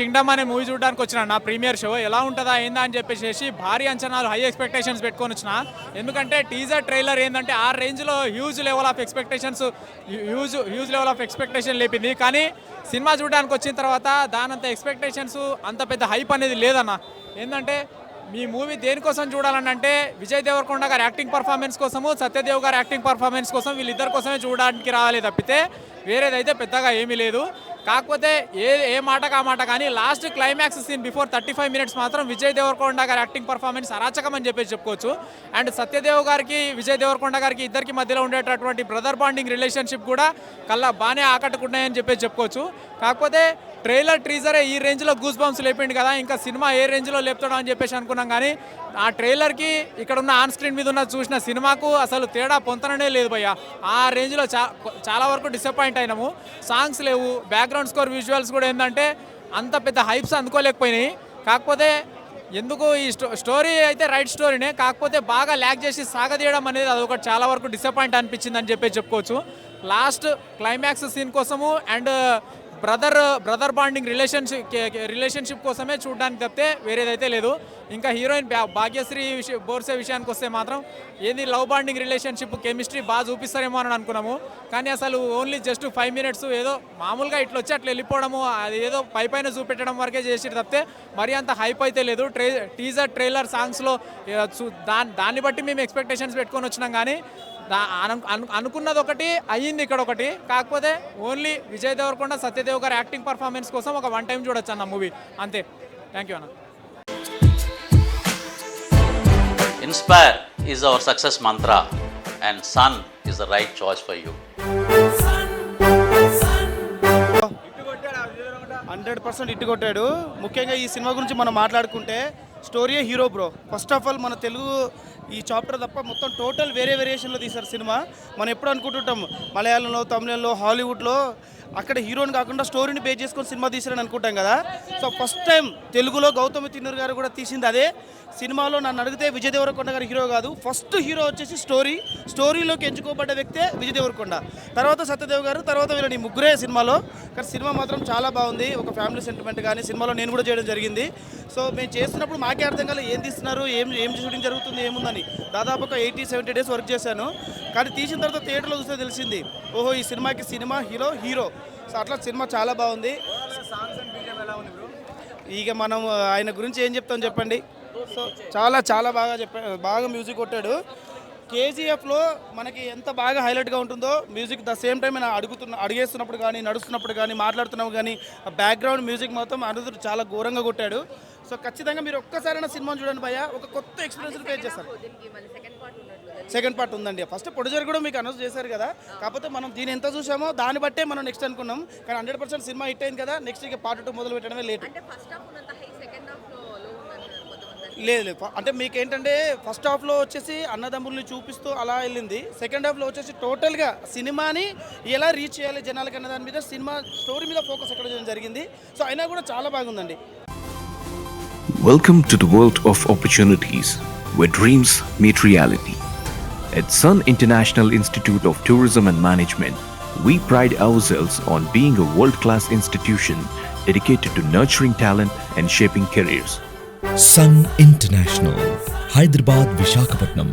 Kingdom అనే movie చూడడానికి వచ్చిన నా ప్రీమియర్ షో ఎలా ఉంటుందా ఏందా అని చెప్పేసి భారీ అంచనాలు హై ఎక్స్పెక్టేషన్స్ పెట్టుకొని వచ్చిన. ఎందుకంటే టీజర్ ట్రైలర్ ఏంటంటే ఆ రేంజ్లో హ్యూజ్ లెవెల్ ఆఫ్ ఎక్స్పెక్టేషన్ లేపింది. కానీ సినిమా చూడడానికి వచ్చిన తర్వాత దానంత ఎక్స్పెక్టేషన్స్ అంత పెద్ద హైప్ అనేది లేదన్న. ఏంటంటే మీ మూవీ దేనికోసం చూడాలని అంటే విజయ్ దేవరకొండ గారి యాక్టింగ్ పర్ఫార్మెన్స్ కోసము, సత్యదేవ్ గారి యాక్టింగ్ పర్ఫార్మెన్స్ కోసం వీళ్ళిద్దరి కోసమే చూడడానికి రావాలి తప్పితే వేరేదైతే పెద్దగా ఏమీ లేదు. కాకపోతే ఏ మాటకు ఆ మాట కానీ last climax scene before 35 minutes మాత్రం విజయ్ దేవరకొండ గారి యాక్టింగ్ పర్ఫార్మెన్స్ అరాచకం అని చెప్పుకోవచ్చు. అండ్ సత్యదేవ్ గారికి విజయ్ దేవరకొండ గారికి ఇద్దరికి మధ్యలో ఉండేటటువంటి బ్రదర్ బాండింగ్ రిలేషన్షిప్ కూడా బాగానే ఆకట్టుకున్నాయని చెప్పుకోవచ్చు. కాకపోతే ట్రైలర్ టీజరే ఈ రేంజ్లో గూస్ బంప్స్ లేపిండు కదా, ఇంకా సినిమా ఏ రేంజ్లో లేపుతాడో అని అనుకున్నాం. కానీ ఆ ట్రైలర్కి ఇక్కడ ఉన్న ఆన్ స్క్రీన్ మీద ఉన్న చూసిన సినిమాకు అసలు తేడా పొంతననే లేదు భయ్య. ఆ రేంజ్లో చాలా వరకు డిసప్పాయింట్ అయినాము. సాంగ్స్ లేవు, బ్యాక్గ్రౌండ్ స్కోర్ విజువల్స్ కూడా ఏంటంటే అంత పెద్ద హైప్స్ అందుకోలేకపోయినాయి. కాకపోతే ఎందుకు ఈ స్టోరీ అయితే రైట్ స్టోరీనే, కాకపోతే బాగా ల్యాక్ చేసి సాగదీయడం అనేది అదొకటి చాలా వరకు డిసప్పాయింట్ అనిపించింది అని చెప్పుకోవచ్చు. లాస్ట్ క్లైమాక్స్ సీన్ కోసము అండ్ బ్రదర్ బాండింగ్ రిలేషన్షిప్ కోసమే చూడడానికి తప్పితే వేరేదైతే లేదు. ఇంకా హీరోయిన్ భాగ్యశ్రీ బోర్సే విషయానికి వస్తే మాత్రం ఏంది లవ్ బాండింగ్ రిలేషన్షిప్ కెమిస్ట్రీ బాగా చూపిస్తారేమో అని అనుకున్నాము. కానీ అసలు ఓన్లీ జస్ట్ 5 minutes ఏదో మామూలుగా ఇట్లా వచ్చి అట్లా వెళ్ళిపోవడము, అది ఏదో పైన చూపెట్టడం వరకే చేసి తప్పితే మరీ అంత హైప్ అయితే లేదు. టీజర్ ట్రైలర్ సాంగ్స్లో దాన్ని బట్టి మేము ఎక్స్పెక్టేషన్స్ పెట్టుకొని వచ్చినాం. కానీ అనుకున్నది ఒకటి అయ్యింది ఇక్కడ ఒకటి. కాకపోతే ఓన్లీ విజయ్ దేవరకొండ సత్యదేవ్ గారి యాక్టింగ్ పర్ఫార్మెన్స్ కోసం ఒక 1 time చూడొచ్చు అన్న మూవీ అంతే. థ్యాంక్ యూ అన్న. Inspire is our success mantra and Sun is the right choice for you. 100% ఇట్టు కొట్టాడు. ముఖ్యంగా ఈ సినిమా గురించి మనం మాట్లాడుకుంటే స్టోరీయే hero bro. First of all మన తెలుగు ఈ చాప్టర్ తప్ప మొత్తం టోటల్ వేరే వేరియేషన్లో తీశారు సినిమా. మనం ఎప్పుడు అనుకుంటుంటాం మలయాళంలో, తమిళంలో, హాలీవుడ్లో అక్కడ హీరోని కాకుండా స్టోరీని బేస్ చేసుకొని సినిమా తీసారని అనుకుంటాం కదా. సో ఫస్ట్ టైం తెలుగులో గౌతమి తిన్నూరు గారు కూడా తీసింది అదే. సినిమాలో నన్ను అడిగితే విజయ్ దేవరకొండ గారు హీరో కాదు, ఫస్ట్ హీరో వచ్చేసి స్టోరీలోకి ఎంచుకోబడ్డ వ్యక్తే విజయ్ దేవరకొండ, తర్వాత సత్యదేవ్ గారు, తర్వాత వీళ్ళని ముగ్గురే సినిమాలో. కానీ సినిమా మాత్రం చాలా బాగుంది. ఒక ఫ్యామిలీ సెంటిమెంట్ కానీ సినిమాలో నేను కూడా చేయడం జరిగింది. సో మేము చేస్తున్నప్పుడు మాకే అర్థం కాలేదు ఏం తీస్తున్నారు, ఏం షూటింగ్ జరుగుతుంది, ఏముందని. దాదాపు ఒక 80-70 days వర్క్ చేశాను. కానీ తీసిన తర్వాత థియేటర్లో చూస్తే తెలిసింది ఓహో ఈ సినిమాకి హీరో. సో అట్లా సినిమా చాలా బాగుంది. ఇక మనం ఆయన గురించి ఏం చెప్తాం చెప్పండి. సో చాలా బాగా మ్యూజిక్ కొట్టాడు. కేజీఎఫ్లో మనకి ఎంత బాగా హైలైట్గా ఉంటుందో మ్యూజిక్ ద సేమ్ టైం అడిగేస్తున్నప్పుడు కానీ, నడుస్తున్నప్పుడు కానీ, మాట్లాడుతున్నప్పుడు కానీ బ్యాక్గ్రౌండ్ మ్యూజిక్ మొత్తం అనిరుద్ధ్ చాలా ఘోరంగా కొట్టాడు. సో ఖచ్చితంగా మీరు ఒక్కసారైనా సినిమాను చూడండి భయ్య, ఒక కొత్త ఎక్స్పీరియన్స్ ఫేస్ చేస్తారు. సెకండ్ పార్ట్ ఉందండి. ఫస్ట్ ప్రొడ్యూసర్ కూడా మీకు అనౌన్స్ చేశారు కదా. కాకపోతే మనం దీన్ని ఎంత చూసామో దాన్ని బట్టే మనం నెక్స్ట్ అనుకున్నాం. కానీ 100% సినిమా హిట్ అయింది కదా, నెక్స్ట్ ఇక పార్ట్ 2 మొదలు పెట్టడమే లేట్. లేదు అంటే మీకు ఏంటంటే ఫస్ట్ హాఫ్లో వచ్చేసి అన్నదమ్ముల్ని చూపిస్తూ అలా వెళ్ళింది. సెకండ్ హాఫ్లో వచ్చేసి టోటల్గా సినిమాని ఎలా రీచ్ చేయాలి జనాలకి అన్న దాని మీద, సినిమా స్టోరీ మీద ఫోకస్ ఎక్కడ చేయడం జరిగింది. సో అయినా కూడా చాలా బాగుందండి. Welcome to the world of opportunities where dreams meet reality. At Sun International Institute of Tourism and Management, we pride ourselves on being a world-class institution dedicated to nurturing talent and shaping careers. Sun International, Hyderabad, Visakhapatnam.